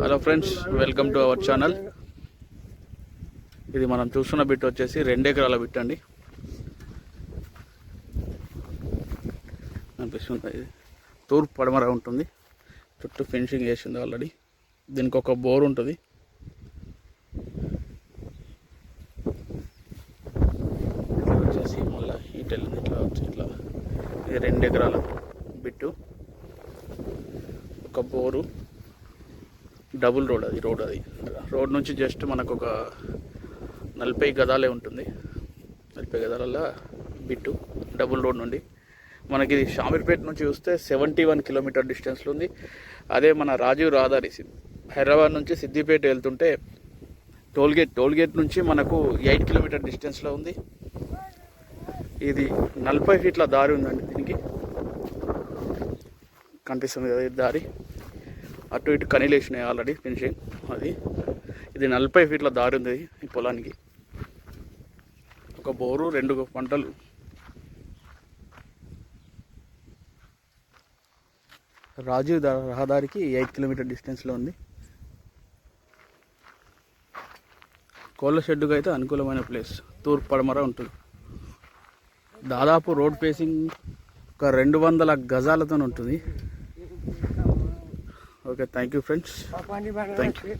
Hello friends, welcome to our channel. ఇది మనం చూస్తున్న బిట్ వచ్చేసి 2 ఎకరాల బిట్ అండి. అనిపిస్తుంది ఇది తూర్పు పడమర ఉంటుంది. చుట్టూ ఫెన్సింగ్ వేసింది ఆల్రెడీ. దీనికి ఒక బోర్ ఉంటుంది. వచ్చేసి మళ్ళీ ఇటు వెళ్ళింది ఇట్లా వచ్చి ఇట్లా. ఇది 2 ఎకరాల బిట్టు, ఒక బోరు, డబుల్ రోడ్. అది రోడ్ నుంచి జస్ట్ మనకు ఒక 40 గదాలే ఉంటుంది. 40 గదాల బిట్టు డబుల్ రోడ్ నుండి మనకి ఇది షామీర్పేట నుంచి చూస్తే 71 కిలోమీటర్ డిస్టెన్స్లో ఉంది. అదే మన రాజీవ్ రహదారి హైదరాబాద్ నుంచి సిద్దిపేట వెళ్తుంటే టోల్గేట్ నుంచి మనకు 8 కిలోమీటర్ డిస్టెన్స్లో ఉంది. ఇది 40 ఫీట్ల దారి ఉందండి. దీనికి కనిపిస్తుంది కదా, ఇది దారి. అటు ఇటు కనీలు వేసినాయి ఆల్రెడీ ఫినిషింగ్. ఇది 40 ఫీట్ల దారి ఉంది ఈ పొలానికి. ఒక బోరు, 2 పంటలు. రాజీవ్ రహదారికి 8 కిలోమీటర్ డిస్టెన్స్లో ఉంది. కోళ్ళ షెడ్డుకు అయితే అనుకూలమైన ప్లేస్. తూర్పు పడమర ఉంటుంది. దాదాపు రోడ్ ఫేసింగ్ ఒక 200 గజాలతో ఉంటుంది. Okay, thank you friends. Thank you.